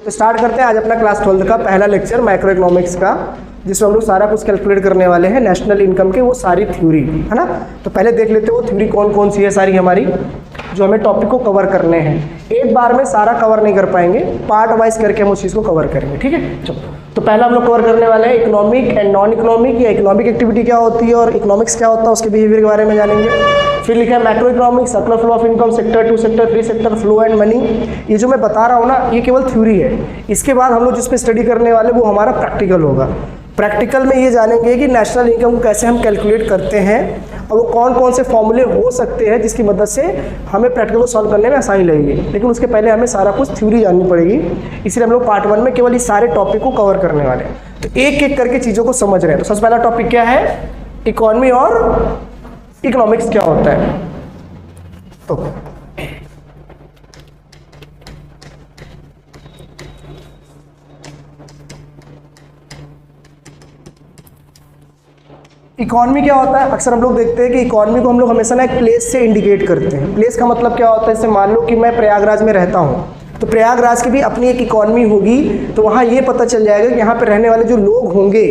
तो स्टार्ट करते हैं आज अपना क्लास 12 का पहला लेक्चर मैक्रो इकोनॉमिक्स का, जिसमें हम लोग सारा कुछ कैलकुलेट करने वाले हैं नेशनल इनकम के वो सारी थ्योरी, है ना। तो पहले देख लेते हैं वो थ्योरी कौन कौन सी है सारी हमारी, जो हमें टॉपिक को कवर करने हैं। एक बार में सारा कवर नहीं कर पाएंगे, पार्ट वाइज करके हम उस चीज़ को कवर करेंगे, ठीक है। चलो, तो पहला हम लोग कवर करने वाले हैं इकोनॉमिक एंड नॉन इकोनॉमिक, या इकोनॉमिक एक्टिविटी क्या होती है और इकोनॉमिक्स क्या होता है, उसके बिहेवियर के बारे में जानेंगे। फिर लिखा है macro economics, circular flow of income, sector 2, sector 3, sector flow and money. ये जो मैं बता रहा हूँ ना, ये केवल थ्योरी है। इसके बाद हम लोग जिस पे स्टडी करने वाले वो हमारा प्रैक्टिकल होगा। प्रैक्टिकल में ये जानेंगे कि नेशनल इनकम को कैसे हम कैलकुलेट करते हैं और वो कौन कौन से फॉर्मूले हो सकते हैं जिसकी मदद से हमें प्रैक्टिकल को सॉल्व करने में आसानी लगेगी। लेकिन उसके पहले हमें सारा कुछ थ्योरी जाननी पड़ेगी, इसलिए हम लोग पार्ट 1 में केवल इस सारे टॉपिक को कवर करने वाले हैं। तो एक एक करके चीज़ों को समझ रहे हैं। तो सबसे पहला टॉपिक क्या है, इकोनॉमी और इकोनॉमिक्स क्या होता है। तो इकोनॉमी क्या होता है, अक्सर हम लोग देखते हैं कि इकोनॉमी को हम लोग हमेशा ना एक प्लेस से इंडिकेट करते हैं। प्लेस का मतलब क्या होता है, जैसे मान लो कि मैं प्रयागराज में रहता हूँ, तो प्रयागराज की भी अपनी एक इकोनॉमी होगी। तो वहाँ ये पता चल जाएगा कि यहाँ पे रहने वाले जो लोग होंगे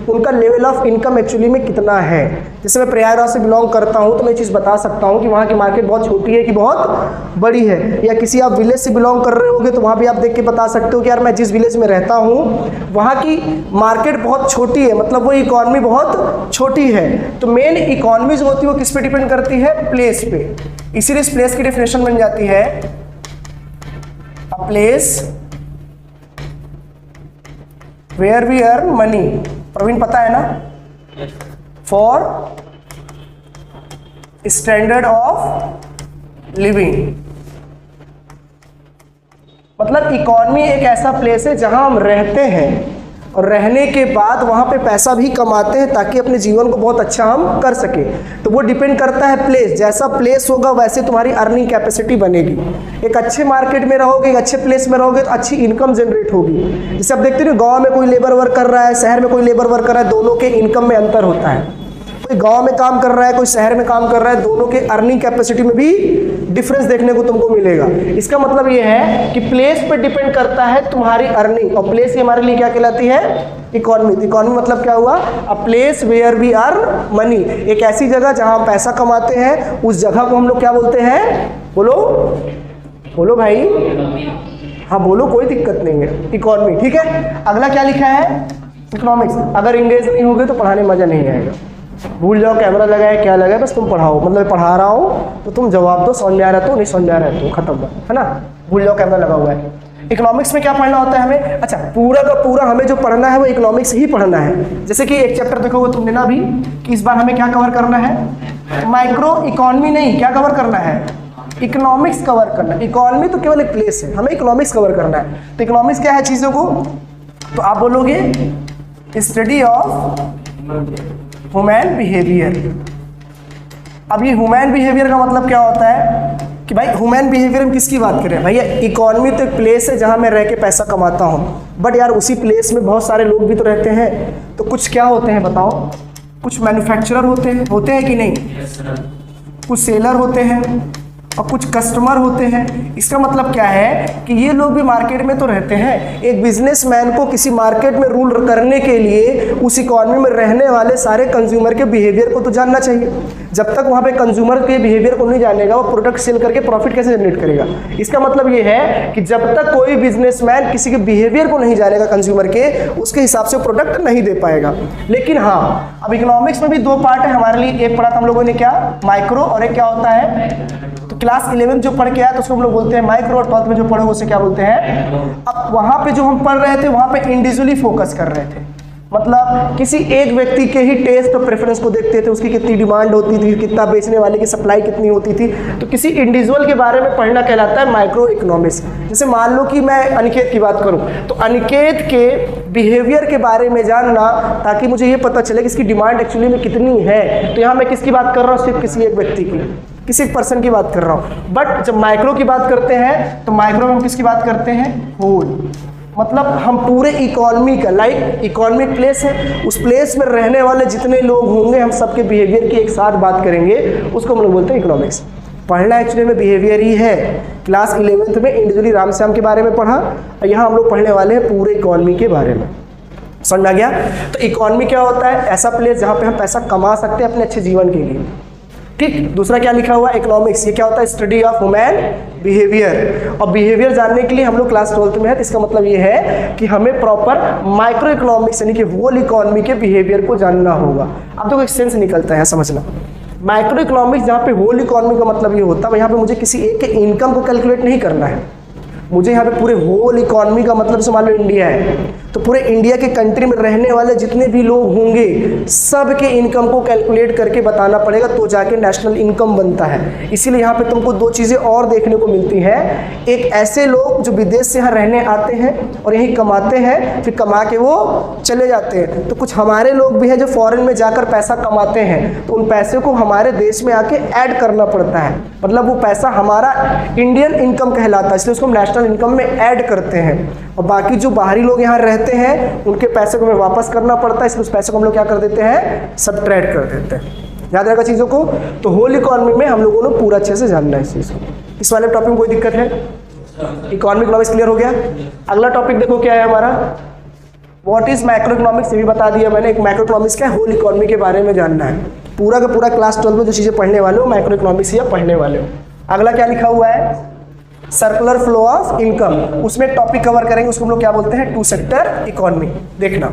उनका लेवल ऑफ इनकम एक्चुअली में कितना है। जैसे मैं प्रयागराज से बिलोंग करता हूँ तो मैं चीज़ बता सकता हूँ कि वहाँ की मार्केट बहुत छोटी है कि बहुत बड़ी है। या किसी आप विलेज से बिलोंग कर रहे होगे तो वहाँ भी आप देख के बता सकते हो कि यार मैं जिस विलेज में रहता हूँ वहाँ की मार्केट बहुत छोटी है, मतलब वो इकोनॉमी बहुत छोटी है। तो मेन इकोनॉमी जो होती है वो किस पे डिपेंड करती है, प्लेस पे। इसीलिए इस प्लेस की डेफिनेशन बन जाती है a place where we earn money। Praveen पता है ना, for standard of living। मतलब इकोनॉमी एक ऐसा प्लेस है जहां हम रहते हैं और रहने के बाद वहाँ पे पैसा भी कमाते हैं ताकि अपने जीवन को बहुत अच्छा हम कर सके। तो वो डिपेंड करता है प्लेस, जैसा प्लेस होगा वैसे तुम्हारी अर्निंग कैपेसिटी बनेगी। एक अच्छे मार्केट में रहोगे, एक अच्छे प्लेस में रहोगे तो अच्छी इनकम जनरेट होगी। जैसे आप देखते हो गांव में कोई लेबर वर्क कर रहा है, शहर में कोई लेबर वर्क कर रहा है, दोनों के इनकम में अंतर होता है। कोई गांव में काम कर रहा है, कोई शहर में काम कर रहा है, दोनों के अर्निंग कैपेसिटी में भी डिफरेंस देखने को तुमको मिलेगा। इसका मतलब ये है कि प्लेस पे डिपेंड करता है तुम्हारी अर्निंग, और प्लेस हमारे लिए क्या कहलाती है, इकोनॉमी। इकोनॉमी मतलब क्या हुआ, a place where we earn money. एक ऐसी जगह जहां हम पैसा कमाते हैं, उस जगह को हम लोग क्या बोलते हैं, बोलो बोलो भाई, हाँ बोलो, कोई दिक्कत नहीं है, इकोनॉमी। ठीक है, अगला क्या लिखा है, इकोनॉमिक्स। अगर इंग्रेज नहीं होगे तो पढ़ाने में मजा नहीं आएगा। भूल जाओ कैमरा लगा है क्या लगा है, बस तुम पढ़ाओ, मतलब पढ़ा रहा हूँ तो तुम जवाब दो, समझ में आ रहा है तो, नहीं समझ में आ रहा है तो, खत्म है ना। भूल जाओ कैमरा लगा हुआ है। इकोनॉमिक्स में क्या पढ़ना होता है हमें, अच्छा पूरा का पूरा हमें जो पढ़ना है वो इकोनॉमिक्स ही पढ़ना है। जैसे कि एक चैप्टर देखोगे तुमने ना अभी कि इस बार हमें क्या कवर करना है, माइक्रो इकोनॉमी नहीं, क्या कवर करना है, इकोनॉमिक्स कवर करना है। इकोनॉमी तो केवल एक प्लेस है, हमें इकोनॉमिक्स कवर करना है। तो इकोनॉमिक्स क्या है चीज़ों को, तो आप बोलोगे स्टडी ऑफ ह्यूमन बिहेवियर। अब ये ह्यूमन बिहेवियर का मतलब क्या होता है कि भाई ह्यूमन बिहेवियर में किसकी बात करें, भैया इकोनॉमी तो एक प्लेस है जहां मैं रह के पैसा कमाता हूं, बट यार उसी प्लेस में बहुत सारे लोग भी तो रहते हैं। तो कुछ क्या होते हैं बताओ, कुछ मैन्युफैक्चरर होते हैं कि नहीं, कुछ सेलर होते हैं और कुछ कस्टमर होते हैं। इसका मतलब क्या है कि ये लोग भी मार्केट में तो रहते हैं। एक बिजनेसमैन को किसी मार्केट में रूल करने के लिए उस इकोनॉमी में रहने वाले सारे कंज्यूमर के बिहेवियर को तो जानना चाहिए। जब तक वहाँ पे कंज्यूमर के बिहेवियर को नहीं जानेगा वो प्रोडक्ट सेल करके प्रॉफिट कैसे जनरेट करेगा। इसका मतलब ये है कि जब तक कोई बिजनेसमैन किसी के बिहेवियर को नहीं जानेगा कंज्यूमर के, उसके हिसाब से प्रोडक्ट नहीं दे पाएगा। लेकिन हाँ, अब इकोनॉमिक्स में भी दो पार्ट है हमारे लिए। एक पढ़ा था हम लोगों ने क्या, माइक्रो, और एक क्या होता है, क्लास 11 जो पढ़ के आया तो उसको हम लोग बोलते हैं माइक्रो, और 12th में जो पढ़े उसे क्या बोलते हैं। अब वहाँ पे जो हम पढ़ रहे थे वहाँ पे इंडिविजुअली फोकस कर रहे थे, मतलब किसी एक व्यक्ति के ही टेस्ट और प्रेफरेंस को देखते थे, उसकी कितनी डिमांड होती थी, कितना बेचने वाले की सप्लाई कितनी होती थी। तो किसी इंडिविजुअल के बारे में पढ़ना कहलाता है माइक्रो इकोनॉमिक्स। जैसे मान लो कि मैं अनिकेत की बात करूं तो अनिकेत के बिहेवियर के बारे में जानना, ताकि मुझे ये पता चले कि इसकी डिमांड एक्चुअली में कितनी है। तो यहाँ मैं किसकी बात कर रहा हूँ, सिर्फ किसी एक व्यक्ति की, किसी एक पर्सन की बात कर रहा हूँ। बट जब माइक्रो की बात करते हैं तो माइक्रो में हम किसकी बात करते हैं, होल। मतलब हम पूरे इकोनॉमी का, लाइक इकोनॉमिक प्लेस है, उस प्लेस में रहने वाले जितने लोग होंगे हम सबके बिहेवियर की एक साथ बात करेंगे, उसको हम लोग बोलते हैं इकोनॉमिक्स। पढ़ना एक्चुअली में बिहेवियर ही है। क्लास 11th में इंडिविजुअली रामश्याम के बारे में पढ़ा और यहाँ हम लोग पढ़ने वाले हैं पूरे इकोनॉमी के बारे में। समझ में आ गया? तो इकोनॉमी क्या होता है? ऐसा प्लेस जहाँ पे हम पैसा कमा सकते हैं अपने अच्छे जीवन के लिए। ठीक। दूसरा क्या लिखा हुआ है? इकोनॉमिक्स। ये क्या होता है? Study of human behaviour. और बिहेवियर जानने के लिए हम लोग क्लास 12th में है, तो इसका मतलब ये है कि हमें प्रॉपर माइक्रो इकोनॉमिक्स यानी कि होल इकोनॉमी के बिहेवियर को जानना होगा। अब देखो एक सेंस निकलता है, समझना। माइक्रो इकोनॉमिक्स जहाँ पे होल इकोनॉमी का मतलब ये होता है, यहाँ पे मुझे किसी एक के इनकम को कैलकुलेट नहीं करना है, मुझे यहाँ पे पूरे होल इकोनॉमी का मतलब से मान लो इंडिया है, तो पूरे इंडिया के कंट्री में रहने वाले जितने भी लोग होंगे सब के इनकम को कैलकुलेट करके बताना पड़ेगा, तो जाके नेशनल इनकम बनता है। इसीलिए यहाँ पे तुमको दो चीज़ें और देखने को मिलती हैं। एक ऐसे लोग जो विदेश से यहाँ रहने आते हैं और यहीं कमाते हैं, फिर कमा के वो चले जाते हैं। तो कुछ हमारे लोग भी हैं जो फॉरेन में जाकर पैसा कमाते हैं, तो उन पैसे को हमारे देश में आके ऐड करना पड़ता है, मतलब वो पैसा हमारा इंडियन इनकम कहलाता है, इसलिए उसको हम नेशनल इनकम में ऐड करते हैं। और बाकी जो बाहरी लोग यहाँ रहते हैं उनके पैसे को हमें वापस करना पड़ता है, इसलिए उस पैसे को हम लोग क्या कर देते हैं? सब्ट्रैक्ट कर देते हैं। याद रहेगा चीज़ों को? तो होल इकोनॉमी में हम लोगों ने पूरा अच्छे से जानना है इस चीज़ को। इस वाले टॉपिक में कोई दिक्कत है? इकोनॉमिक इकोनॉमिक्स क्लियर हो गया? अगला टॉपिक देखो क्या है हमारा, व्हाट इज माइक्रो इकोनॉमिक्स। ये भी बता दिया मैंने। एक माइक्रो इकोनॉमिक्स क्या है? होल इकोनॉमी के बारे में जानना है। पूरा का पूरा क्लास 12 में जो चीज़ें पढ़ने वाले हो माइक्रो इकोनॉमिक्स या पढ़ने वाले हो। अगला क्या लिखा हुआ है? Circular flow of income. उसमें एक टॉपिक कवर करेंगे, उसको हम लोग क्या बोलते हैं? Two sector economy. देखना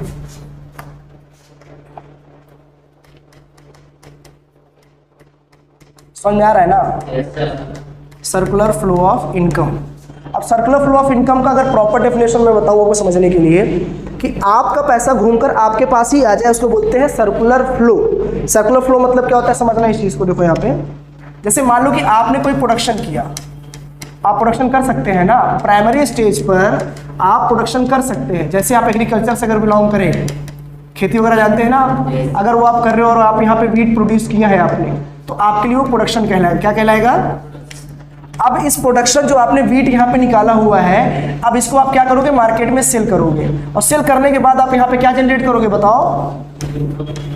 समझ में आ रहा है ना? Circular flow of income. अब सर्कुलर फ्लो ऑफ इनकम का अगर प्रॉपर डेफिनेशन में बताऊँ आपको समझने के लिए कि आपका पैसा घूमकर आपके पास ही आ जाए, उसको बोलते हैं सर्कुलर फ्लो। सर्कुलर फ्लो मतलब क्या होता है समझना इस चीज़ को। देखो यहाँ पे जैसे मान लो कि आपने कोई प्रोडक्शन किया, आप प्रोडक्शन कर सकते हैं ना, प्राइमरी स्टेज पर आप प्रोडक्शन कर सकते हैं। जैसे आप एग्रीकल्चर से अगर बिलोंग करें, खेती वगैरह जानते हैं ना, अगर वो आप कर रहे हो और आप यहाँ पे वीट प्रोड्यूस किया है आपने, तो आपके लिए वो प्रोडक्शन कहलाएगा। क्या कहलाएगा? अब इस प्रोडक्शन जो आपने वीट यहाँ पे निकाला हुआ है, अब इसको आप क्या करोगे? मार्केट में सेल करोगे, और सेल करने के बाद आप यहाँ पे क्या जनरेट करोगे? बताओ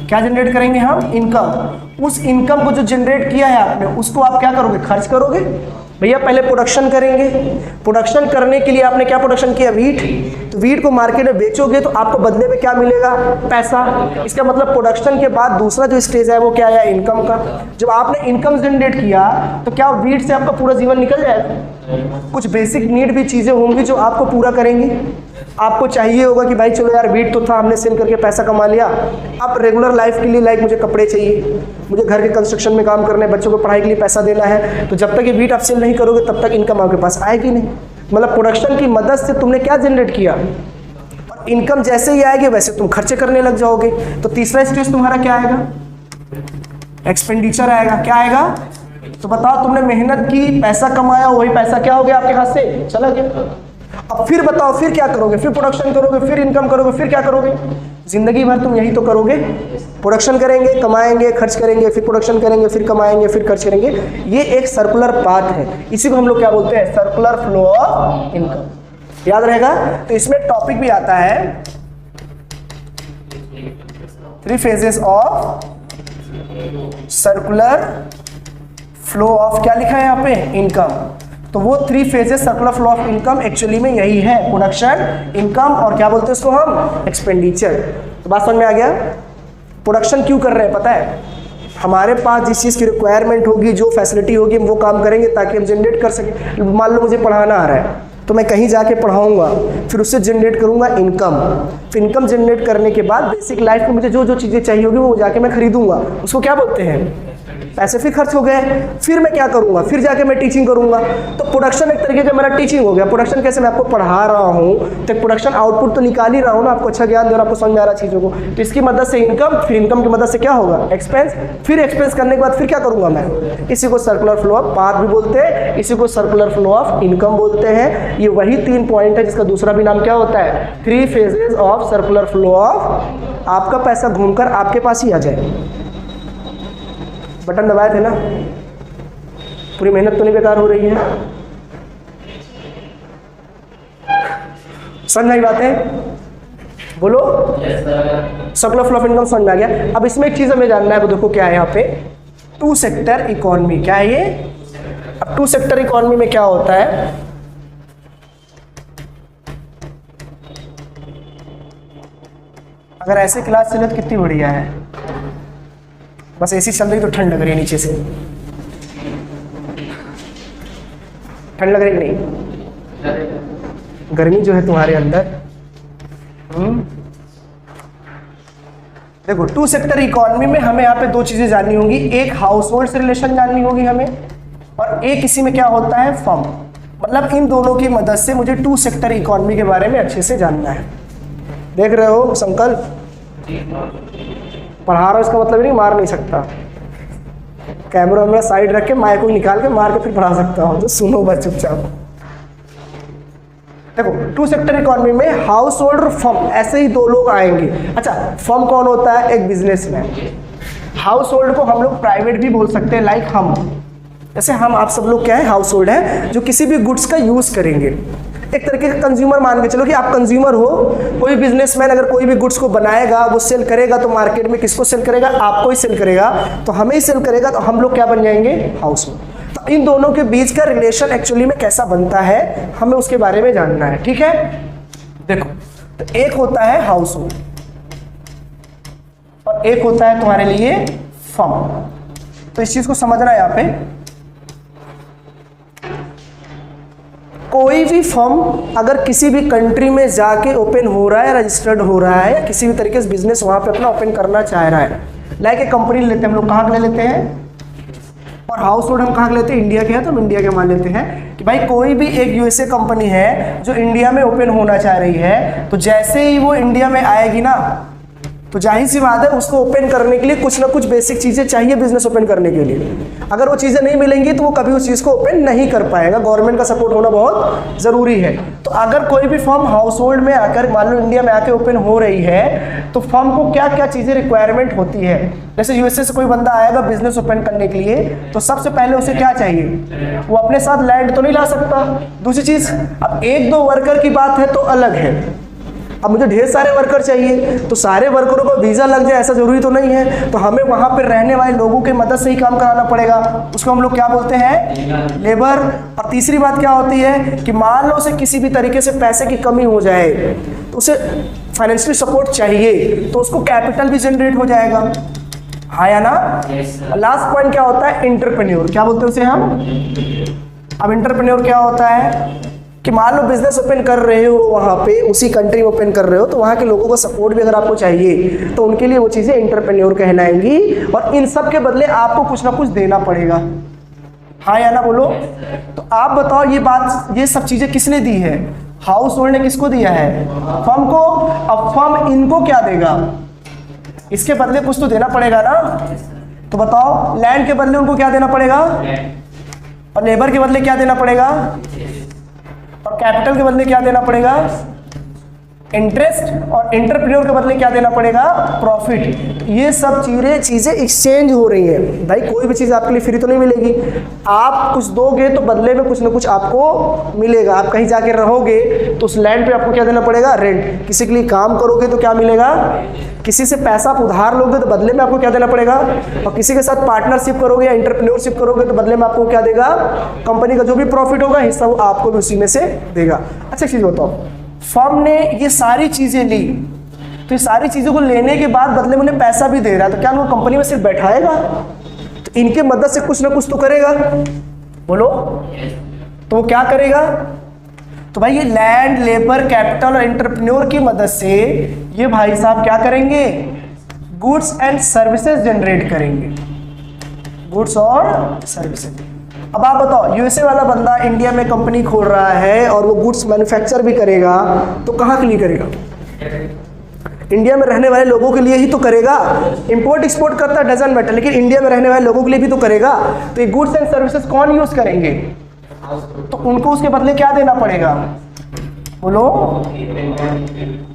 क्या जनरेट करेंगे हम? इनकम। उस इनकम को जो जनरेट किया है आपने, उसको आप क्या करोगे? खर्च करोगे। भैया पहले प्रोडक्शन करेंगे, प्रोडक्शन करने के लिए आपने क्या प्रोडक्शन किया? वीट। तो वीट को मार्केट में बेचोगे तो आपको बदले में क्या मिलेगा? पैसा। इसका मतलब प्रोडक्शन के बाद दूसरा जो स्टेज है वो क्या है? इनकम का। जब आपने इनकम जनरेट किया तो क्या वीट से आपका पूरा जीवन निकल जाएगा? कुछ बेसिक नीड भी चीज़ें होंगी जो आपको पूरा करेंगी। आपको चाहिए होगा कि भाई चलो यार वीट तो था, हमने सेल करके पैसा कमा लिया, अब रेगुलर लाइफ के लिए लाइक मुझे कपड़े चाहिए, मुझे घर के कंस्ट्रक्शन में काम करने, बच्चों को पढ़ाई के लिए पैसा देना है। तो जब तक ये वीट आप सेल नहीं करोगे तब तक इनकम आपके पास आएगी नहीं। मतलब प्रोडक्शन की मदद से तुमने क्या जनरेट किया, और इनकम जैसे ही आएगी वैसे तुम खर्चे करने लग जाओगे। तो तीसरा स्टेज तुम्हारा क्या आएगा? एक्सपेंडिचर आएगा। क्या आएगा? तो बताओ, तुमने मेहनत की, पैसा कमाया, वही पैसा क्या हो गया? आपके हाथ से चला गया। अब फिर बताओ फिर क्या करोगे? फिर प्रोडक्शन करोगे, फिर इनकम करोगे, फिर क्या करोगे? जिंदगी भर तुम यही तो करोगे। प्रोडक्शन करेंगे, कमाएंगे, खर्च करेंगे, फिर प्रोडक्शन करेंगे, फिर कमाएंगे, फिर खर्च करेंगे। ये एक सर्कुलर पाथ है, इसी को हम लोग क्या बोलते हैं? Circular flow of income. याद रहेगा? तो इसमें टॉपिक भी आता है 3 phases of circular flow of, क्या लिखा है यहाँ पे? इनकम। तो वो 3 phases circular flow of income actually में यही है, प्रोडक्शन, इनकम और क्या बोलते हैं इसको हम? एक्सपेंडिचर। तो बात समझ में आ गया? प्रोडक्शन क्यों कर रहे हैं पता है? हमारे पास जिस चीज़ की रिक्वायरमेंट होगी, जो फैसिलिटी होगी, हम वो काम करेंगे ताकि हम जनरेट कर सकें। मान लो मुझे पढ़ाना आ रहा है, तो मैं कहीं जाके पढ़ाऊंगा, फिर उससे जनरेट करूंगा इनकम। फिर इनकम जनरेट करने के बाद बेसिक लाइफ में मुझे जो जो चीज़ें चाहिए होगी वो जाके मैं खरीदूंगा, उसको क्या बोलते हैं? पैसे। फिर खर्च हो गए, फिर मैं क्या करूंगा? फिर जाके मैं टीचिंग करूंगा। तो प्रोडक्शन एक तरीके का मेरा टीचिंग हो गया। प्रोडक्शन कैसे? मैं आपको पढ़ा रहा हूँ, तो प्रोडक्शन आउटपुट तो निकाल ही रहा हूँ ना, आपको अच्छा ज्ञान दे रहा हूँ, आपको समझ में आ रहा चीज़ों को। तो इसकी मदद से इनकम, फिर इनकम की मदद से क्या होगा? एक्सपेंस। फिर एक्सपेंस करने के बाद फिर क्या करूँगा मैं? इसी को सर्कुलर फ्लो ऑफ पाथ भी बोलते हैं, इसी को सर्कुलर फ्लो ऑफ इनकम बोलते हैं। ये वही 3 पॉइंट है जिसका दूसरा भी नाम क्या होता है? 3 phases of circular flow of. आपका पैसा घूमकर आपके पास ही आ जाए। बटन दबाए थे ना? पूरी मेहनत तो नहीं बेकार हो रही है? समझ आई बातें? बोलो। सर्कुलर फ्लो ऑफ इनकम समझ में आ गया? अब इसमें एक चीज हमें जानना है, वो देखो क्या है यहाँ पे? 2 सेक्टर इकोनॉमी। क्या है ये? अब टू सेक्टर इकोनॉमी में क्या होता है, अगर ऐसे क्लास चले तो कितनी बढ़िया है, बस एसी चल रही तो ठंड लग रही है, नीचे से ठंड लग रही नहीं, गर्मी जो है तुम्हारे अंदर। देखो टू सेक्टर इकोनॉमी में हमें यहाँ पे दो चीजें जाननी होंगी, एक हाउस होल्ड से रिलेशन जाननी होगी हमें, और एक इसी में क्या होता है फर्म। मतलब इन दोनों की मदद से मुझे टू सेक्टर इकोनॉमी के बारे में अच्छे से जानना है। देख रहे हो संकल्प, पढ़ा रहा हूं इसका मतलब नहीं मार नहीं सकता, कैमरा वैमरा साइड रख के माइक को निकाल के मार के फिर पढ़ा सकता हूं, तो सुनो बस चुपचाप। देखो टू सेक्टर इकोनॉमी में हाउस होल्ड और फर्म ऐसे ही दो लोग आएंगे। अच्छा फर्म कौन होता है, एक बिजनेसमैन। हाउस होल्ड को हम लोग प्राइवेट भी बोल सकते हैं, लाइक हम, जैसे हम आप सब लोग क्या है हाउस होल्ड है, जो किसी भी गुड्स का यूज करेंगे। एक तरीके का कंज्यूमर मान के चलो कि आप कंज्यूमर हो, कोई बिजनेसमैन अगर कोई भी गुड्स को बनाएगा वो सेल करेगा तो मार्केट में किसको सेल करेगा, आपको ही सेल करेगा, तो हमें ही सेल करेगा, तो हम लोग क्या बन जाएंगे, हाउस होल्ड। तो इन दोनों के बीच का रिलेशन एक्चुअली में कैसा बनता है हमें उसके बारे में जानना है, ठीक है। देखो तो एक होता है हाउस होल्ड और एक होता है तुम्हारे लिए फर्म। तो इस चीज को समझना है यहाँ पे, कोई भी फर्म अगर किसी भी कंट्री में जाके ओपन हो रहा है, रजिस्टर्ड हो रहा है, या किसी भी तरीके से बिजनेस वहां पे अपना ओपन करना चाह रहा है, लाइक एक कंपनी लेते हैं हम लोग, कहाँ के ले लेते हैं, और हाउस होल्ड हम कहाँ के लेते हैं, इंडिया के हैं तो हम इंडिया के मान लेते हैं कि भाई कोई भी एक यूएसए कंपनी है जो इंडिया में ओपन होना चाह रही है, तो जैसे ही वो इंडिया में आएगी ना, तो जाहिर सी बात है उसको ओपन करने के लिए कुछ ना कुछ बेसिक चीजें चाहिए बिजनेस ओपन करने के लिए। अगर वो चीजें नहीं मिलेंगी तो वो कभी उस चीज को ओपन नहीं कर पाएगा, गवर्नमेंट का सपोर्ट होना बहुत जरूरी है। तो अगर कोई भी फर्म हाउस होल्ड में आकर मान लो इंडिया में आके ओपन हो रही है, तो फर्म को क्या क्या चीजें रिक्वायरमेंट होती है। जैसे यूएसए से कोई बंदा आएगा बिजनेस ओपन करने के लिए, तो सबसे पहले उसे क्या चाहिए, वो अपने साथ लैंड तो नहीं ला सकता। दूसरी चीज, अब एक दो वर्कर की बात है तो अलग है, अब मुझे ढेर सारे वर्कर चाहिए, तो सारे वर्करों को वीजा लग जाए ऐसा जरूरी तो नहीं है, तो हमें वहां पर रहने वाले लोगों की मदद से ही काम कराना पड़ेगा, उसको हम लोग क्या बोलते हैं, लेबर। और तीसरी बात क्या होती है कि मान लो उसे किसी भी तरीके से पैसे की कमी हो जाए, तो उसे फाइनेंशियल सपोर्ट चाहिए, तो उसको कैपिटल भी जनरेट हो जाएगा, हाँ या ना। लास्ट पॉइंट क्या होता है, एंटरप्रेन्योर, क्या बोलते हैं उसे हम। अब एंटरप्रेन्योर क्या होता है कि मान लो बिजनेस ओपन कर रहे हो, वहाँ पे उसी कंट्री में ओपन कर रहे हो, तो वहाँ के लोगों का सपोर्ट भी अगर आपको चाहिए तो उनके लिए वो चीज़ें एंटरप्रेन्योर कहलाएंगी, और इन सब के बदले आपको कुछ ना कुछ देना पड़ेगा, हाँ या ना बोलो। तो आप बताओ ये बात, ये सब चीज़ें किसने दी है, हाउस होल्ड ने किसको दिया है, फर्म को। अब फर्म इनको क्या देगा, इसके बदले कुछ तो देना पड़ेगा ना। तो बताओ लैंड के बदले उनको क्या देना पड़ेगा, और लेबर के बदले क्या देना पड़ेगा, और कैपिटल के बदले क्या देना पड़ेगा, इंटरेस्ट, और एंटरप्रेन्योर के बदले क्या देना पड़ेगा, प्रॉफिट। ये सब चीजें एक्सचेंज हो रही है भाई, कोई भी चीज आपके लिए फ्री तो नहीं मिलेगी, आप कुछ दोगे तो बदले में कुछ ना कुछ आपको मिलेगा। आप कहीं जाके रहोगे तो उस लैंड पे आपको क्या देना पड़ेगा, रेंट। किसी के लिए काम करोगे तो क्या मिलेगा, किसी से पैसा आप उधार लोगे तो बदले में आपको क्या देना पड़ेगा, और किसी के साथ पार्टनरशिप करोगे या एंटरप्रेन्योरशिप करोगे तो बदले में आपको क्या देगा, कंपनी का जो भी प्रॉफिट होगा हिस्सा वो आपको भी उसी में से देगा। अच्छा चीज बताओ, फर्म ने ये सारी चीजें ली, तो ये सारी चीजों को लेने के बाद बदले में उन्हें पैसा भी दे रहा है, तो क्या उनको कंपनी में सिर्फ बैठाएगा, तो इनके मदद से कुछ ना कुछ तो करेगा, बोलो। तो वो क्या करेगा, तो भाई ये लैंड, लेबर, कैपिटल और एंटरप्रेन्योर की मदद से ये भाई साहब क्या करेंगे, गुड्स एंड सर्विसेज जनरेट करेंगे, गुड्स और सर्विसेज। अब आप बताओ यूएसए वाला बंदा इंडिया में कंपनी खोल रहा है और वो गुड्स मैन्युफैक्चर भी करेगा, तो कहाँ के लिए करेगा, इंडिया में रहने वाले लोगों के लिए ही तो करेगा। इंपोर्ट एक्सपोर्ट करता डजंट मैटर, लेकिन इंडिया में रहने वाले लोगों के लिए भी तो करेगा। तो ये गुड्स एंड सर्विसेज कौन यूज करेंगे, तो उनको उसके बदले क्या देना पड़ेगा, बोलो,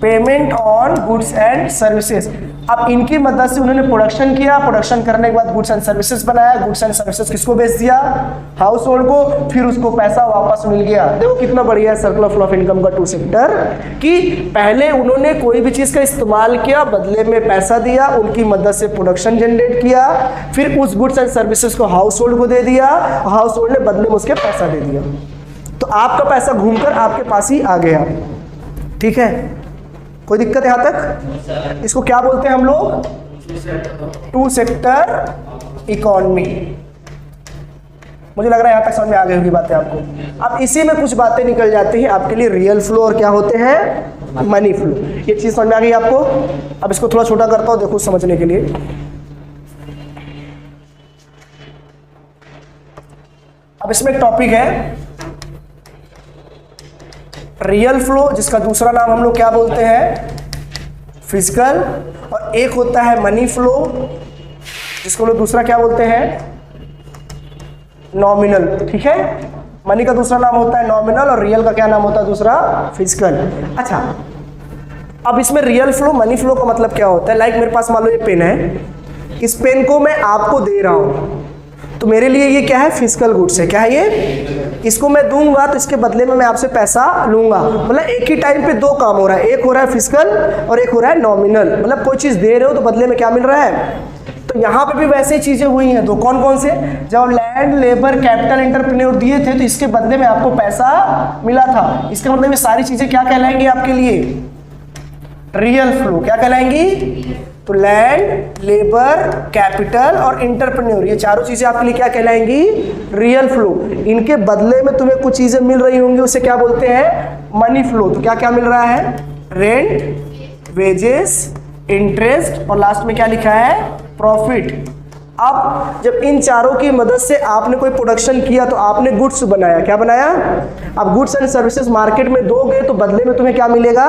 payment on goods and services. अब इनकी मदद से उन्होंने प्रोडक्शन किया, प्रोडक्शन करने के बाद गुड्स एंड सर्विसेज बनाया, गुड्स एंड सर्विसेज किसको बेच दिया, हाउस होल्ड को, फिर उसको पैसा वापस मिल गया। देखो कितना बढ़िया है सर्कल ऑफ इनकम का टू सेक्टर, कि पहले उन्होंने कोई भी चीज का इस्तेमाल किया, बदले में पैसा दिया, उनकी मदद से प्रोडक्शन जनरेट किया, फिर उस गुड्स एंड सर्विसेज को हाउस होल्ड को दे दिया, हाउस होल्ड ने बदले में उसके पैसा दे दिया, तो आपका पैसा घूमकर आपके पास ही आ गया। ठीक है, कोई दिक्कत है यहाँ तक? इसको क्या बोलते हैं हम लोग? Two sector economy. मुझे लग रहा है यहाँ तक समझ में आ गई होगी बातें आपको। अब इसी में कुछ बातें निकल जाती हैं आपके लिए, रियल फ्लो और क्या होते हैं, मनी फ्लो। ये चीज समझ में आ गई आपको? अब इसको थोड़ा छोटा करता हूँ, देखो समझने के लिए। अब इसमें एक टॉपिक है रियल फ्लो, जिसका दूसरा नाम हम लोग क्या बोलते हैं, फिजिकल, और एक होता है मनी फ्लो, जिसको लोग दूसरा क्या बोलते हैं, नॉमिनल। ठीक है, मनी का दूसरा नाम होता है नॉमिनल और रियल का क्या नाम होता है दूसरा, फिजिकल। अच्छा, अब इसमें रियल फ्लो मनी फ्लो का मतलब क्या होता है? लाइक मेरे पास मान लो ये पेन है, इस पेन को मैं आपको दे रहा हूं, तो मेरे लिए ये क्या है, फिजिकल गुड्स है। क्या है ये? इसको मैं दूंगा तो इसके बदले में मैं आपसे पैसा लूंगा। मतलब एक ही टाइम पे दो काम हो रहा है, एक हो रहा है फिजिकल और एक हो रहा है नॉमिनल। मतलब कोई चीज दे रहे हो तो बदले में क्या मिल रहा है। तो यहाँ पे भी वैसे ही चीजें हुई हैं, दो कौन कौन से, जब लैंड लेबर कैपिटल एंटरप्रेन्योर दिए थे तो इसके बदले में आपको पैसा मिला था। इसका मतलब ये सारी चीजें क्या कहलाएंगी आपके लिए, रियल फ्लो। क्या कहलाएंगी? तो लैंड, लेबर, कैपिटल और एंटरप्रेन्योर, ये चारों चीजें आपके लिए क्या कहलाएंगी, रियल फ्लो। इनके बदले में तुम्हें कुछ चीजें मिल रही होंगी, उसे क्या बोलते हैं, मनी फ्लो। तो क्या क्या मिल रहा है, रेंट, वेजेस, इंटरेस्ट और लास्ट में क्या लिखा है, प्रॉफिट। अब जब इन चारों की मदद से आपने कोई प्रोडक्शन किया तो आपने गुड्स बनाया। क्या बनाया? अब गुड्स एंड सर्विसेज मार्केट में दोगे तो बदले में तुम्हें क्या मिलेगा,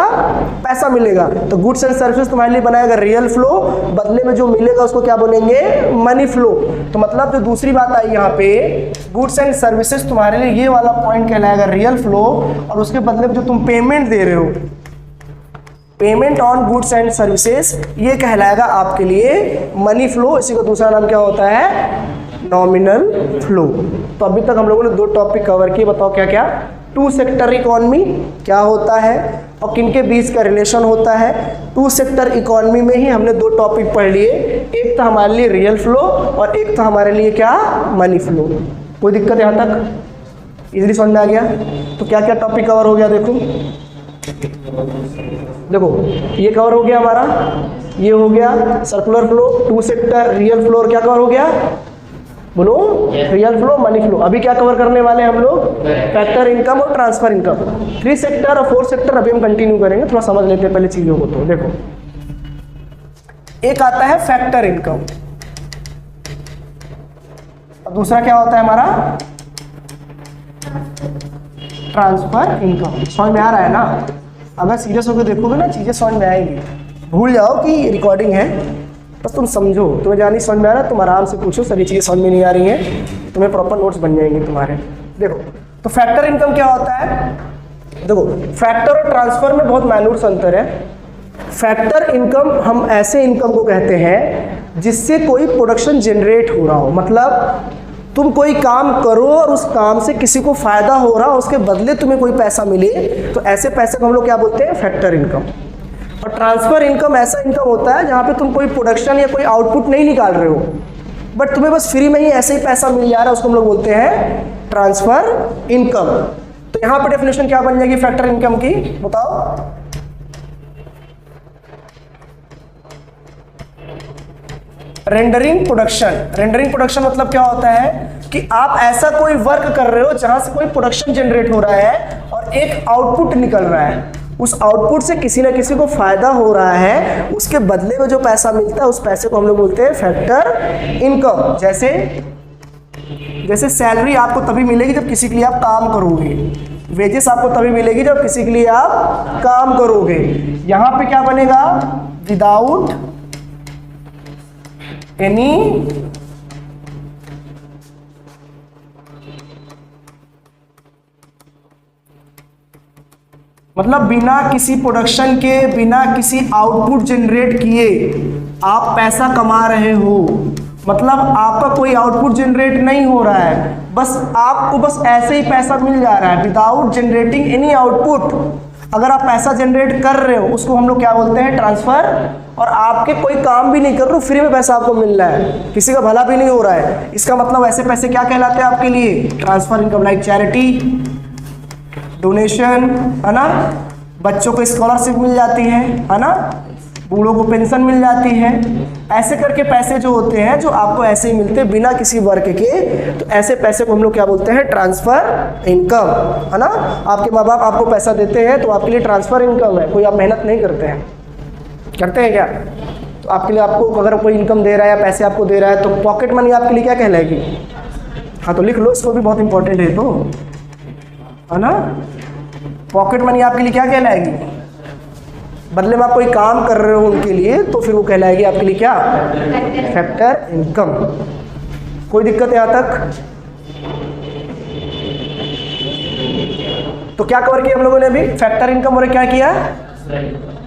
पैसा मिलेगा। तो गुड्स एंड सर्विसेज तुम्हारे लिए बनाएगा रियल फ्लो, बदले में जो मिलेगा उसको क्या बोलेंगे, मनी फ्लो। तो मतलब जो दूसरी बात आई यहाँ पे, गुड्स एंड सर्विसेज तुम्हारे लिए ये वाला पॉइंट कहलाएगा रियल फ्लो, और उसके बदले में जो तुम पेमेंट दे रहे हो, payment on goods and services, ये कहलाएगा आपके लिए मनी फ्लो। इसी का दूसरा नाम क्या होता है, नॉमिनल फ्लो। तो अभी तक हम लोगों ने दो टॉपिक कवर किए, बताओ क्या क्या। टू सेक्टर इकोनॉमी क्या होता है और किनके बीच का रिलेशन होता है। टू सेक्टर इकोनॉमी में ही हमने दो टॉपिक पढ़ लिए, एक तो हमारे लिए रियल फ्लो और एक तो हमारे लिए क्या, मनी फ्लो। कोई दिक्कत यहाँ तक इजीली समझ में आ गया? तो क्या क्या टॉपिक कवर हो गया, देखो ये कवर हो गया हमारा, ये हो गया circular flow, two sector, real flow, और क्या कवर हो गया, बोलो, रियल फ्लो, मनी फ्लो। अभी क्या कवर करने वाले हैं हम लोग, फैक्टर इनकम और ट्रांसफर इनकम। थ्री सेक्टर और फोर सेक्टर अभी हम कंटिन्यू करेंगे, थोड़ा समझ लेते हैं पहले चीजों को। तो देखो, एक आता है फैक्टर इनकम, और दूसरा क्या होता है हमारा, ट्रांसफर इनकम। समझ में आ रहा है ना? अगर सीरियस होकर देखोगे ना, चीजें समझ में आएंगी। भूल जाओ कि रिकॉर्डिंग है, बस तुम समझो। तुम्हें जानी समझ में आ रहा है, तुम आराम से पूछो, सारी चीजें समझ में नहीं आ रही हैं, तुम्हें प्रॉपर नोट्स बन जाएंगे तुम्हारे। देखो, तो फैक्टर इनकम क्या होता है, देखो फैक्टर और ट्रांसफर में बहुत माइन्यूट अंतर है। फैक्टर इनकम हम ऐसे इनकम को कहते हैं जिससे कोई प्रोडक्शन जनरेट हो रहा हो, मतलब तुम कोई काम करो और उस काम से किसी को फायदा हो रहा हो, उसके बदले तुम्हें कोई पैसा मिले, तो ऐसे पैसे को हम लोग क्या बोलते हैं, फैक्टर इनकम। और ट्रांसफर इनकम ऐसा इनकम होता है जहाँ पे तुम कोई प्रोडक्शन या कोई आउटपुट नहीं निकाल रहे हो, बट तुम्हें बस फ्री में ही ऐसे ही पैसा मिल जा रहा है, उसको हम लोग बोलते हैं ट्रांसफर इनकम। तो यहाँ पे डेफिनेशन क्या बन जाएगी फैक्टर इनकम की, बताओ। Rendering production. रेंडरिंग प्रोडक्शन मतलब क्या होता है कि आप ऐसा कोई वर्क कर रहे हो जहां से कोई प्रोडक्शन जनरेट हो रहा है और एक आउटपुट निकल रहा है, उस आउटपुट से किसी ना किसी को फायदा हो रहा है, उसके बदले में जो पैसा मिलता है उस पैसे को हम लोग बोलते हैं फैक्टर इनकम। जैसे सैलरी आपको तभी मिलेगी जब किसी के लिए आप काम करोगे, वेजेस आपको तभी मिलेगी जब किसी के लिए आप काम करोगे। यहां पे क्या बनेगा, विदाउट एनी मतलब बिना किसी प्रोडक्शन के, बिना किसी आउटपुट जनरेट किए आप पैसा कमा रहे हो। मतलब आपका कोई आउटपुट जनरेट नहीं हो रहा है, बस आपको बस ऐसे ही पैसा मिल जा रहा है विदाउट जनरेटिंग एनी आउटपुट। अगर आप पैसा जनरेट कर रहे हो उसको हम लोग क्या बोलते हैं, ट्रांसफर। और आपके कोई काम भी नहीं कर रहे हो, फ्री में पैसा आपको मिल रहा है, किसी का भला भी नहीं हो रहा है, इसका मतलब ऐसे पैसे क्या कहलाते हैं आपके लिए, transfer income. Like charity, donation, है ना, बच्चों को स्कॉलरशिप मिल जाती है ना, बूढ़ों को पेंशन मिल जाती है। ऐसे करके पैसे जो होते हैं जो आपको ऐसे ही मिलते हैं बिना किसी वर्क के, तो ऐसे पैसे को हम लोग क्या बोलते हैं, ट्रांसफर इनकम, है ना। आपके माँ बाप आपको पैसा देते हैं तो आपके लिए ट्रांसफर इनकम है, कोई आप मेहनत नहीं करते हैं, करते हैं क्या? तो आपके लिए, आपको अगर कोई इनकम दे रहा है या पैसे आपको दे रहा है तो पॉकेट मनी आपके लिए क्या कहलाएगी? हाँ तो लिख लो इसको, भी बहुत इंपॉर्टेंट है तो, है ना। पॉकेट मनी आपके लिए क्या कहलाएगी? बदले में आप कोई काम कर रहे हो उनके लिए तो फिर वो कहलाएगी आपके लिए क्या, फैक्टर इनकम। कोई दिक्कत यहाँ तक? तो क्या कवर किया हम लोगों ने अभी, फैक्टर इनकम और क्या किया।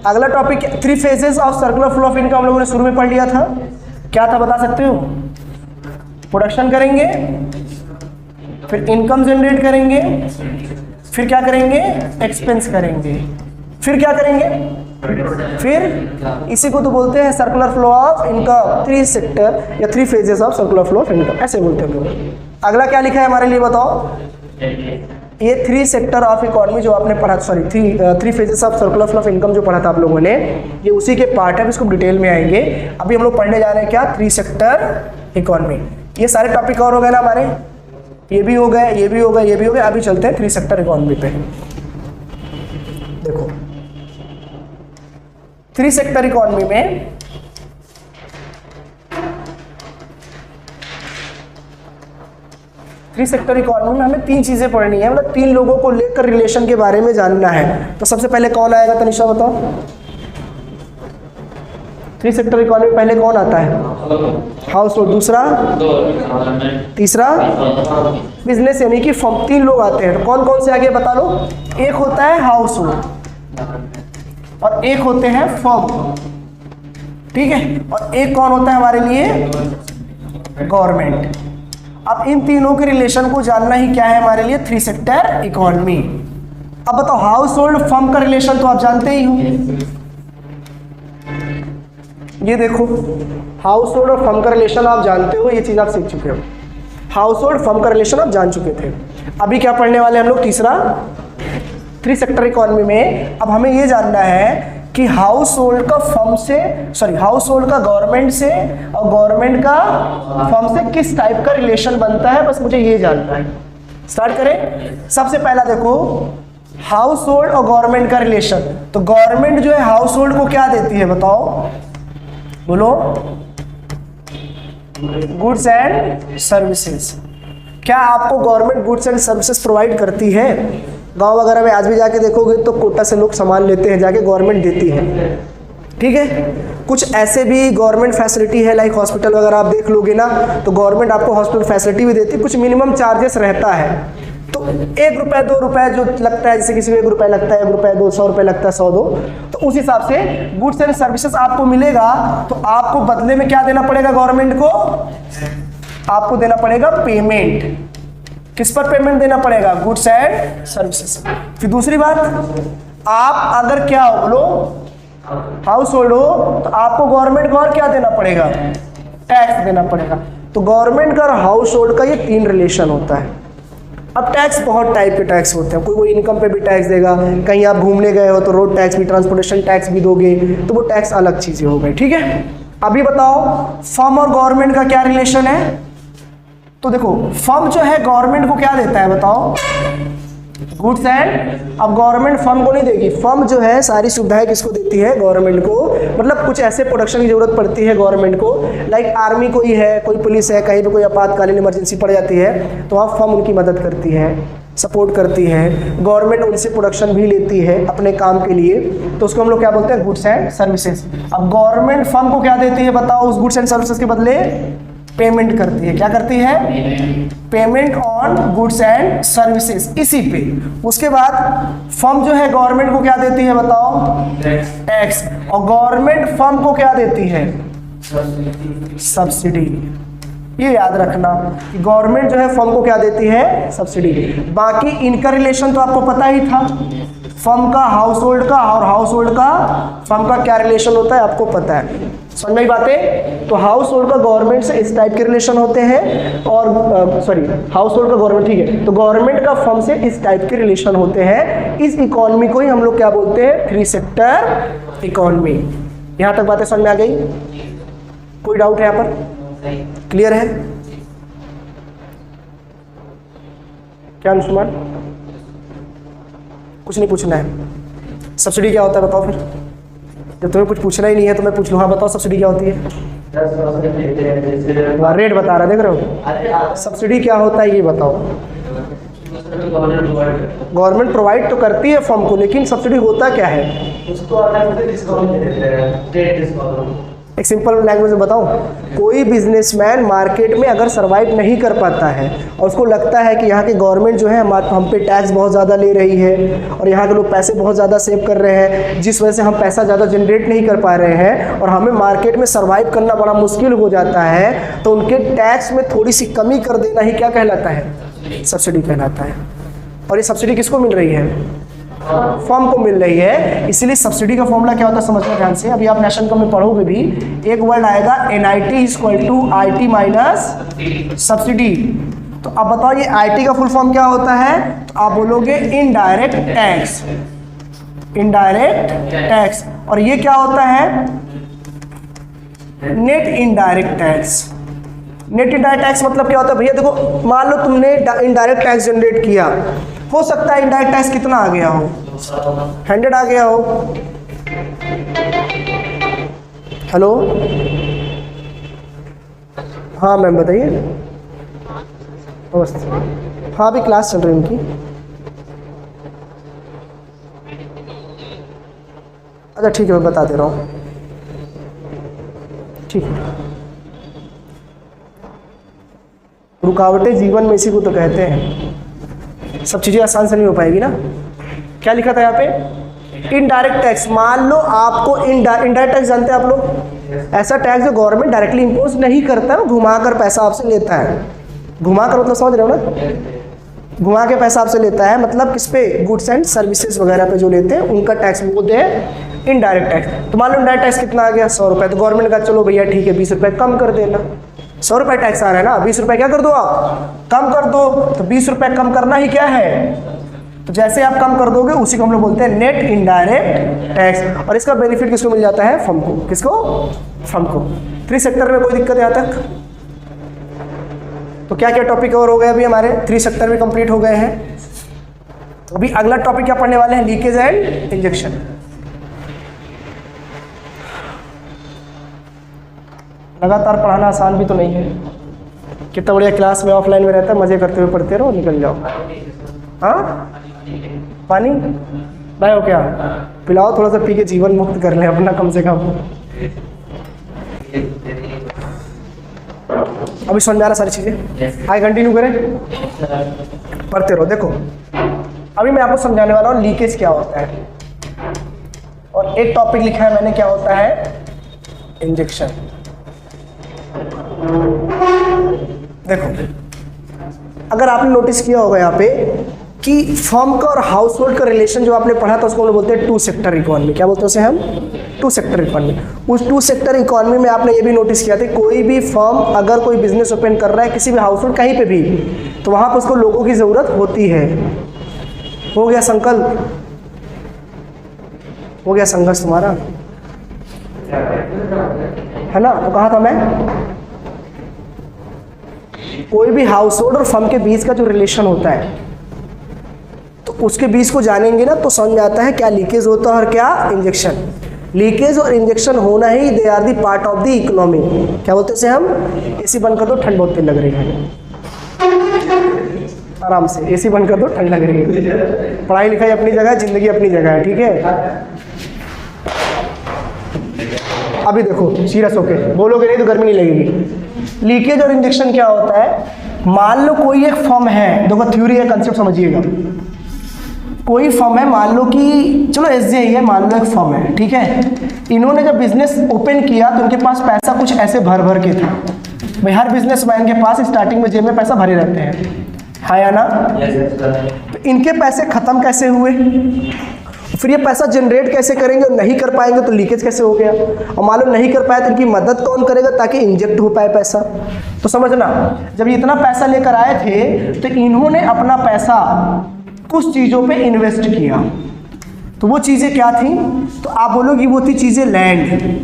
अगला topic 3 phases of circular flow of income हम लोगों ने शुरू में पढ़ लिया था। क्या था बता सकते हो? प्रोडक्शन करेंगे, फिर इनकम जनरेट करेंगे, फिर क्या करेंगे, एक्सपेंस करेंगे, फिर क्या करेंगे, फिर इसी को तो बोलते हैं circular flow of income. 3 sector या 3 phases of circular flow of income, ऐसे बोलते हैं लोग। अगला क्या लिखा है हमारे लिए बताओ? ये 3 सेक्टर ऑफ इकोनॉमी जो आपने पढ़ा, sorry 3 phases of circular flow of income जो पढ़ा था आप लोगों ने, ये उसी के पार्ट है। इसको डिटेल में आएंगे। अभी हम लोग पढ़ने जा रहे हैं क्या, 3 सेक्टर इकोनॉमी। ये सारे टॉपिक कवर हो गए ना हमारे, ये भी हो गए, ये भी हो गए, ये भी हो गए। अभी चलते हैं 3 सेक्टर इकोनॉमी पे। देखो 3 सेक्टर इकोनॉमी में सेक्टर इकोनॉमी में हमें 3 चीजें पढ़नी है, मतलब 3 लोगों को लेकर रिलेशन के बारे में जानना है। तो सबसे पहले कौन आएगा तनिषा बताओ? 3 सेक्टर इकोनॉमी में पहले कौन आता है? House hold. दूसरा, तीसरा बिजनेस, यानी कि फर्म। 3 लोग आते हैं। तो कौन कौन से आगे बता लो? एक होता है हाउस होल्ड और एक होते हैं फर्म, ठीक है, और एक कौन होता है हमारे लिए, गवर्नमेंट। अब इन तीनों के रिलेशन को जानना ही क्या है हमारे लिए, 3 सेक्टर इकोनॉमी। अब बताओ हाउस होल्ड फर्म का रिलेशन तो आप जानते ही हो। ये देखो हाउस होल्ड और फर्म का रिलेशन आप जानते हो, ये चीज आप सीख चुके हो। हाउस होल्ड फर्म का रिलेशन आप जान चुके थे। अभी क्या पढ़ने वाले हम लोग, तीसरा 3 सेक्टर इकोनॉमी में। अब हमें ये जानना है कि हाउस होल्ड का फर्म से, सॉरी हाउस होल्ड का गवर्नमेंट से और गवर्नमेंट का फर्म से किस टाइप का रिलेशन बनता है, बस मुझे ये जानना है। स्टार्ट करें। सबसे पहला देखो हाउस होल्ड और गवर्नमेंट का रिलेशन। तो गवर्नमेंट जो है हाउस होल्ड को क्या देती है बताओ, बोलो? Goods and services. क्या आपको government goods and services provide करती है? गांव वगैरह में आज भी जाके देखोगे तो कोटा से लोग सामान लेते हैं, जाके गवर्नमेंट देती है, ठीक है। कुछ ऐसे भी गवर्नमेंट फैसिलिटी है, लाइक हॉस्पिटल वगैरह आप देख लोगे ना तो गवर्नमेंट आपको हॉस्पिटल फैसिलिटी भी देती है, कुछ मिनिमम चार्जेस रहता है। तो 1 रुपये 2 रुपये जो लगता है, जैसे किसी को 1 रुपये लगता है, 1 रुपये 200 रुपये लगता है, 100 2, तो उस हिसाब से गुड्स एंड सर्विसेज आपको मिलेगा। तो आपको बदले में क्या देना पड़ेगा गवर्नमेंट को? आपको देना पड़ेगा पेमेंट। किस पर पेमेंट देना पड़ेगा? Goods and services. फिर दूसरी बात, आप अगर क्या हो, बोलो हाउस होल्ड हो, तो आपको गवर्नमेंट को और क्या देना पड़ेगा? टैक्स देना पड़ेगा। तो गवर्नमेंट का और हाउस होल्ड का ये 3 रिलेशन होता है। अब टैक्स बहुत टाइप के टैक्स होते हैं, कोई इनकम पे भी टैक्स देगा, कहीं आप घूमने गए हो तो रोड टैक्स भी, ट्रांसपोर्टेशन टैक्स भी दोगे, तो वो टैक्स अलग चीजें हो गई, ठीक है। अभी बताओ फर्म और गवर्नमेंट का क्या रिलेशन है? तो देखो फर्म जो है गवर्नमेंट को क्या देता है बताओ? Goods and. अब गवर्नमेंट फर्म को नहीं देगी, फर्म जो है सारी सुविधाएं किसको देती है? गवर्नमेंट को। मतलब कुछ ऐसे प्रोडक्शन की जरूरत पड़ती है गवर्नमेंट को, लाइक आर्मी कोई है, कोई पुलिस है, कहीं पे कोई आपातकालीन इमरजेंसी पड़ जाती है तो वहाँ फर्म उनकी मदद करती है, सपोर्ट करती है। गवर्नमेंट उनसे प्रोडक्शन भी लेती है अपने काम के लिए, तो उसको हम लोग क्या बोलते हैं? Goods and services. अब गवर्नमेंट फर्म को क्या देती है बताओ उस गुड्स एंड सर्विसेज के बदले? पेमेंट करती है। क्या करती है? Payment on goods and services, इसी पे। उसके बाद फर्म जो है गवर्नमेंट को क्या देती है बताओ? टैक्स। और गवर्नमेंट फर्म को क्या देती है? सब्सिडी। ये याद रखना कि गवर्नमेंट जो है फर्म को क्या देती है? सब्सिडी। बाकी इनका रिलेशन तो आपको पता ही था, फर्म का हाउस होल्ड का, और हाउस होल्ड का फर्म का क्या रिलेशन होता है आपको पता है। समझ में बातें? तो हाउस होल्ड का गवर्नमेंट से इस टाइप के रिलेशन होते हैं, और सॉरी हाउस होल्ड का गवर्नमेंट, ठीक है, तो गवर्नमेंट का फर्म से इस टाइप के रिलेशन होते हैं। इस इकोनॉमी को ही हम लोग क्या बोलते हैं? 3 सेक्टर इकोनॉमी। यहां तक बातें समझ में आ गई? कोई डाउट है यहाँ पर? क्लियर है? क्या अनुष्मान? कुछ नहीं पूछना है। सब्सिडी क्या होता है बताओ फिर? जब तुम्हें कुछ पूछना ही नहीं है तो मैं पूछ लूँ। हाँ बताओ सब्सिडी क्या होती है? रेट बता रहा, देख रहे हो? सब्सिडी क्या होता है ये बताओ। गवर्नमेंट प्रोवाइड तो करती है फर्म को, लेकिन सब्सिडी होता क्या है? एक सिंपल लैंग्वेज में बताऊं, कोई बिजनेसमैन मार्केट में अगर सरवाइव नहीं कर पाता है और उसको लगता है कि यहाँ की गवर्नमेंट जो है हम पे टैक्स बहुत ज़्यादा ले रही है और यहाँ के लोग पैसे बहुत ज़्यादा सेव कर रहे हैं, जिस वजह से हम पैसा ज़्यादा जनरेट नहीं कर पा रहे हैं और हमें मार्केट में सरवाइव करना बड़ा मुश्किल हो जाता है, तो उनके टैक्स में थोड़ी सी कमी कर देना ही क्या कहलाता है? सब्सिडी कहलाता है। और ये सब्सिडी किसको मिल रही है? फर्म को मिल रही है। इसीलिए सब्सिडी का फॉर्मूला क्या होता है समझना ध्यान से। अभी आप नेशनल कम में पढ़ोगे भी, एक वर्ड आएगा NIT = IT माइनस सब्सिडी। तो अब बताओ ये IT का फुल फॉर्म क्या होता है? तो आप बोलोगे इनडायरेक्ट टैक्स। Indirect tax. और ये क्या होता है? Net indirect tax. Net indirect tax मतलब क्या होता है भैया? देखो मान लो तुमने इनडायरेक्ट टैक्स जनरेट किया, हो सकता है इनडायरेक्ट टैक्स कितना आ गया हो? 100 आ गया हो। हेलो, हाँ मैम बताइए। हाँ अभी क्लास चल रही है उनकी। अच्छा ठीक है, मैं बता दे रहा हूँ। ठीक है, रुकावटें जीवन में इसी को तो कहते हैं। सब चीज़ें आसान से नहीं हो पाएगी ना। क्या लिखा था यहाँ पे? Indirect tax. मान लो आपको इनडायरेक्ट टैक्स जानते हैं आप लोग? ऐसा टैक्स जो गवर्नमेंट डायरेक्टली इम्पोज नहीं करता है, घुमा कर पैसा आपसे लेता है। घुमा कर मतलब समझ रहे हो ना? घुमा के पैसा आपसे लेता है, मतलब किस पे? गुड्स एंड सर्विसेज वगैरह पे जो लेते हैं उनका टैक्स बोलते हैं इनडायरेक्ट टैक्स। तो मान लो इनडायरेक्ट टैक्स कितना आ गया? 100 रुपये। तो गवर्नमेंट का चलो भैया ठीक है 20 रुपये कम कर देना। 100 रुपये टैक्स आ रहा है ना, 20 रुपये क्या कर दो आप? कम कर दो। तो 20 रुपये कम करना ही क्या है? तो जैसे आप कम कर दोगे उसी को हम लोग बोलते हैं नेट इनडायरेक्ट टैक्स। और इसका बेनिफिट किसको मिल जाता है? फर्म को। किसको? फर्म को। 3 सेक्टर में कोई दिक्कत यहाँ तक? तो क्या क्या टॉपिक और हो गए अभी हमारे? 3 सेक्टर में कंप्लीट हो गए हैं। अभी अगला टॉपिक क्या पढ़ने वाले हैं? Leakage and injection. लगातार पढ़ाना आसान भी तो नहीं है। कितना बढ़िया क्लास में ऑफलाइन में रहता है, मजे करते हुए पढ़ते रहो, निकल जाओ। हाँ पानी लाए हो क्या? पिलाओ थोड़ा सा, पी के जीवन मुक्त कर ले अपना कम से कम। अभी समझ में आ रहा सारी चीजें? आगे कंटिन्यू करें, पढ़ते रहो। देखो अभी मैं आपको समझाने वाला हूँ लीकेज क्या होता है, और एक टॉपिक लिखा है मैंने, क्या होता है? इंजेक्शन। देखो अगर आपने नोटिस किया होगा यहाँ पे कि फर्म का और हाउस होल्ड का रिलेशन जो आपने पढ़ा था उसको हम बोलते हैं 2 सेक्टर इकोनॉमी। क्या बोलते हैं उसे हम? 2 सेक्टर इकोनॉमी। उस 2 सेक्टर इकोनॉमी में आपने ये भी नोटिस किया था, कोई भी फर्म अगर कोई बिजनेस ओपन कर रहा है किसी भी हाउस होल्ड कहीं पे भी, तो वहाँ पर उसको लोगों की ज़रूरत होती है। हो गया संकल्प? हो गया संघर्ष तुम्हारा, है ना? तो कहा था मैं, कोई भी हाउस होल्ड और फर्म के बीच का जो रिलेशन होता है तो उसके बीच को जानेंगे ना तो समझ में आता है क्या लीकेज होता है और क्या इंजेक्शन। लीकेज और इंजेक्शन होना ही they are the part of the economy. क्या बोलते हैं इसे हम? एसी बंद कर दो, ठंड बहुत तेज लग रही है। आराम से एसी बंद कर दो, ठंड लग रही है। पढ़ाई लिखाई अपनी जगह, जिंदगी अपनी जगह है, ठीक है? अभी देखो सीरियस होके बोलोगे नहीं तो गर्मी नहीं लगेगी। लीकेज और इंजेक्शन क्या होता है, मान लो कोई एक फर्म है, देखो थ्योरी है, कंसेप्ट समझिएगा। कोई फर्म है, मान लो कि चलो एसबीआई है, मान लो एक फर्म है, ठीक है। इन्होंने जब बिजनेस ओपन किया तो उनके पास पैसा कुछ ऐसे भर भर के था। भाई हर बिजनेसमैन के पास स्टार्टिंग में जेब में पैसा भरे रहते हैं, हाँ या ना? तो इनके पैसे खत्म कैसे हुए, फिर ये पैसा जनरेट कैसे करेंगे, और नहीं कर पाएंगे तो लीकेज कैसे हो गया, और मान लो नहीं कर पाए तो इनकी मदद कौन करेगा ताकि इंजेक्ट हो पाए पैसा। तो समझना, जब ये इतना पैसा लेकर आए थे तो इन्होंने अपना पैसा कुछ चीज़ों पे इन्वेस्ट किया। तो वो चीज़ें क्या थी, तो आप बोलोगी वो थी चीज़ें लैंड,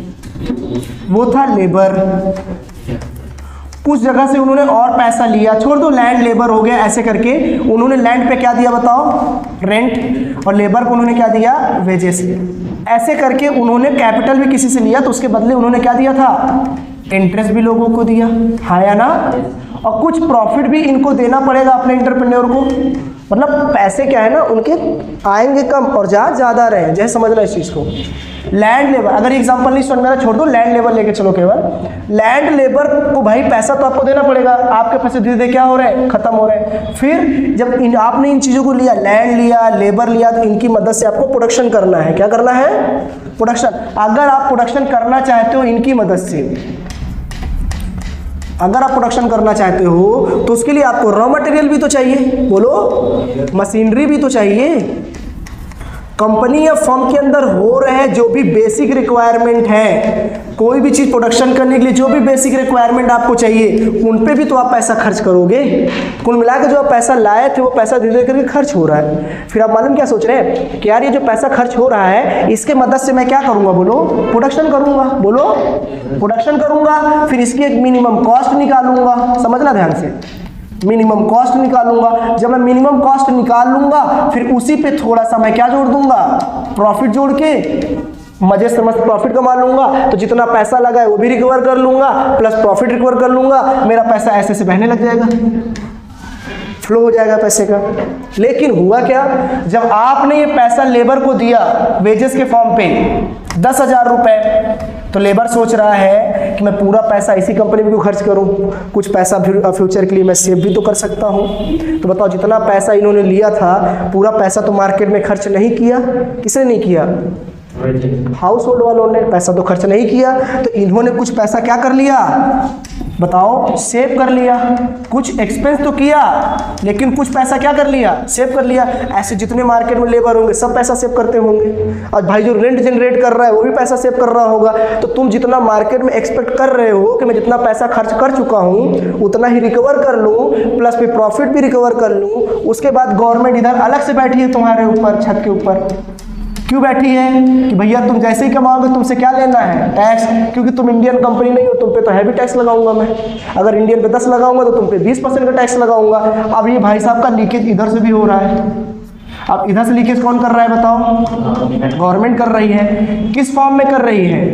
वो था लेबर। कुछ जगह से उन्होंने और पैसा लिया, छोड़ दो लैंड लेबर हो गया, ऐसे करके उन्होंने लैंड पे क्या दिया बताओ, रेंट, और लेबर को उन्होंने क्या दिया, वेजेस। ऐसे करके उन्होंने कैपिटल भी किसी से लिया तो उसके बदले उन्होंने क्या दिया था, इंटरेस्ट भी लोगों को दिया, हाँ या ना? और कुछ प्रॉफिट भी इनको देना पड़ेगा अपने इंटरप्रेन्योर को। मतलब पैसे क्या है ना, उनके आएंगे कम और ज़्यादा रहे, जैसे समझना इस चीज़ को। लैंड लेबर, अगर एग्जांपल नहीं समझ में आ रहा छोड़ दो, लैंड लेबर लेके चलो केवल। लैंड लेबर को भाई पैसा तो आपको देना पड़ेगा, आपके पैसे धीरे धीरे क्या हो रहे हैं, खत्म हो रहे हैं। फिर जब आपने इन चीज़ों को लिया, लैंड लिया, लेबर लिया, तो इनकी मदद से आपको प्रोडक्शन करना है। क्या करना है, प्रोडक्शन। अगर आप प्रोडक्शन करना चाहते हो इनकी मदद से, अगर आप प्रोडक्शन करना चाहते हो तो उसके लिए आपको रॉ मटेरियल भी तो चाहिए, बोलो, मशीनरी भी तो चाहिए। कंपनी या फर्म के अंदर हो रहे जो भी बेसिक रिक्वायरमेंट है, कोई भी चीज़ प्रोडक्शन करने के लिए जो भी बेसिक रिक्वायरमेंट आपको चाहिए, उन पे भी तो आप पैसा खर्च करोगे। कुल मिलाकर जो आप पैसा लाए थे वो पैसा धीरे धीरे करके खर्च हो रहा है। फिर आप मालूम क्या सोच रहे हैं कि यार ये जो पैसा खर्च हो रहा है इसके मदद से मैं क्या करूँगा, बोलो, प्रोडक्शन करूँगा, बोलो, प्रोडक्शन करूँगा। फिर इसकी एक मिनिमम कॉस्ट निकालूंगा, समझना ध्यान से, मिनिमम कॉस्ट निकालूंगा। जब मैं मिनिमम कॉस्ट निकाल लूंगा फिर उसी पे थोड़ा सा मैं क्या जोड़ दूंगा, प्रॉफिट जोड़ के मजे से मस्त प्रॉफिट कमा लूंगा। तो जितना पैसा लगा है वो भी रिकवर कर लूंगा, प्लस प्रॉफिट रिकवर कर लूंगा। मेरा पैसा ऐसे से बहने लग जाएगा, फ्लो हो जाएगा पैसे का। लेकिन हुआ क्या, जब आपने ये पैसा लेबर को दिया वेजेस के फॉर्म पे 10,000 रुपए, तो लेबर सोच रहा है कि मैं पूरा पैसा इसी कंपनी में क्यों खर्च करूं, कुछ पैसा फ्यूचर के लिए मैं सेव भी तो कर सकता हूं। तो बताओ, जितना पैसा इन्होंने लिया था पूरा पैसा तो मार्केट में खर्च नहीं किया। किसने नहीं किया, हाउस होल्ड वालों ने पैसा तो खर्च नहीं किया। तो इन्होंने कुछ पैसा क्या कर लिया, बताओ, सेव कर लिया। कुछ एक्सपेंस तो किया लेकिन कुछ पैसा क्या कर लिया, सेव कर लिया। ऐसे जितने मार्केट में लेबर होंगे सब पैसा सेव करते होंगे, और भाई जो रेंट जनरेट कर रहा है वो भी पैसा सेव कर रहा होगा। तो तुम जितना मार्केट में एक्सपेक्ट कर रहे हो कि मैं जितना पैसा खर्च कर चुका हूँ उतना ही रिकवर कर लूँ, प्लस फिर प्रॉफिट भी रिकवर कर लूँ। उसके बाद गवर्नमेंट इधर अलग से बैठी है तुम्हारे ऊपर, छत के ऊपर। क्यों बैठी है कि भैया तुम जैसे ही कमाओगे तुमसे क्या लेना है, टैक्स। क्योंकि तुम इंडियन कंपनी नहीं हो, तुम पे तो हैवी टैक्स लगाऊंगा मैं। अगर इंडियन पे 10 लगाऊंगा तो तुम पे 20% का टैक्स लगाऊंगा। अब ये भाई साहब का लीकेज इधर से भी हो रहा है। अब इधर से लीकेज कौन कर रहा है बताओ, गवर्नमेंट कर रही है। किस फॉर्म में कर रही है,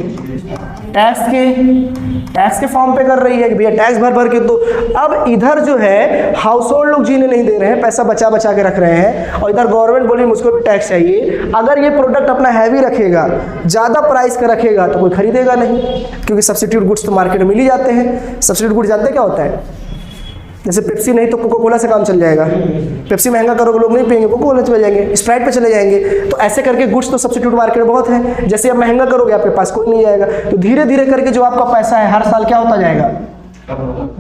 टैक्स के फॉर्म पे कर रही है कि भैया टैक्स भर भर के। तो अब इधर जो है हाउस होल्ड लोग जीने नहीं दे रहे हैं, पैसा बचा बचा के रख रहे हैं, और इधर गवर्नमेंट बोली मुझको भी टैक्स चाहिए। अगर ये प्रोडक्ट अपना हैवी रखेगा, ज़्यादा प्राइस का रखेगा तो कोई खरीदेगा नहीं, क्योंकि सब्सिट्यूट गुड्स तो मार्केट में मिल ही जाते हैं। सब्सिट्यूट गुड्स जानते क्या होता है, जैसे पेप्सी नहीं तो कोका कोला से काम चल जाएगा। पेप्सी महंगा करोगे लोग नहीं पियेंगे, कोका कोला चले जाएंगे, स्प्राइट पे चले जाएंगे। तो ऐसे करके गुड्स तो सब्सिट्यूट मार्केट में बहुत है। जैसे आप महंगा करोगे आपके पास कोई नहीं आएगा। तो धीरे धीरे करके जो आपका पैसा है हर साल क्या होता जाएगा,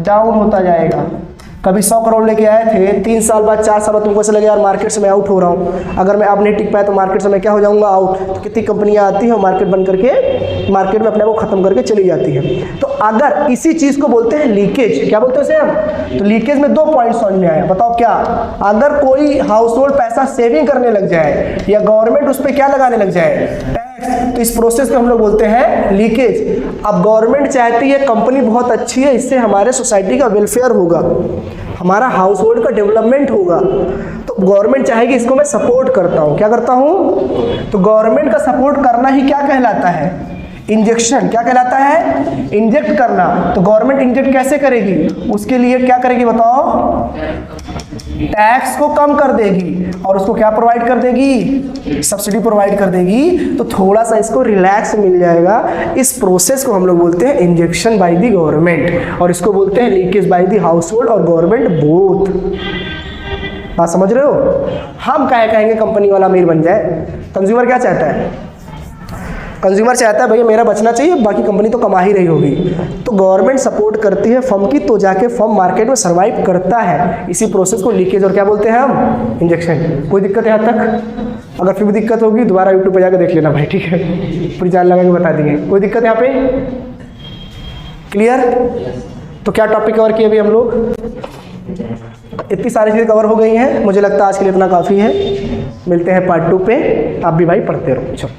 डाउन होता जाएगा। कभी 100 करोड़ लेके आए थे, 3 साल बाद 4 साल बाद तुमको ऐसा लगे यार मार्केट से मैं आउट हो रहा हूँ। अगर मैं अब नहीं टिक पाया तो मार्केट से मैं क्या हो जाऊँगा, आउट। तो कितनी कंपनियाँ आती हैं मार्केट बंद करके, मार्केट में अपने आप को खत्म करके चली जाती हैं। तो अगर इसी चीज़ को बोलते हैं लीकेज। क्या बोलते हैं इसे हम, तो लीकेज में 2 पॉइंट समझ में आया। बताओ क्या, अगर कोई हाउस होल्ड पैसा सेविंग करने लग जाए या गवर्नमेंट उस पर क्या लगाने लग जाए, तो इस प्रोसेस को हम लोग बोलते हैं लीकेज। अब गवर्नमेंट चाहती है कंपनी बहुत अच्छी है, इससे हमारे सोसाइटी का वेलफेयर होगा, हमारा हाउस होल्ड का डेवलपमेंट होगा। तो गवर्नमेंट चाहेगी इसको मैं सपोर्ट करता हूँ। क्या करता हूँ, तो गवर्नमेंट का सपोर्ट करना ही क्या कहलाता है, इंजेक्शन। क्या कहलाता है, इंजेक्ट करना। तो गवर्नमेंट इंजेक्ट कैसे करेगी, उसके लिए क्या करेगी बताओ, टैक्स को कम कर देगी और उसको क्या प्रोवाइड कर देगी, सब्सिडी प्रोवाइड कर देगी, तो थोड़ा सा इसको रिलैक्स मिल जाएगा। इस प्रोसेस को हम लोग बोलते हैं इंजेक्शन बाय द गवर्नमेंट, और इसको बोलते हैं leakage by the house hold और गवर्नमेंट बोथ। बात समझ रहे हो? हम क्या कहेंगे कंपनी वाला अमीर बन जाए, कंज्यूमर क्या चाहता है? कंज्यूमर चाहता है भैया मेरा बचना चाहिए, बाकी कंपनी तो कमा ही रही होगी। तो गवर्नमेंट सपोर्ट करती है फर्म की, तो जाके फर्म मार्केट में सर्वाइव करता है। इसी प्रोसेस को लीकेज और क्या बोलते हैं हम, इंजेक्शन। कोई दिक्कत है यहाँ तक? अगर फिर भी दिक्कत होगी दोबारा यूट्यूब पे जाकर देख लेना भाई, ठीक है? पूरी जान लगा के बता देंगे। कोई दिक्कत यहाँ पे? क्लियर? तो क्या टॉपिक कवर किए अभी हम लोग? इतनी सारी चीज़ें कवर हो गई हैं। मुझे लगता है आज के लिए इतना काफ़ी है। मिलते हैं पार्ट 2 पे। आप भी भाई पढ़ते रहो। चलो।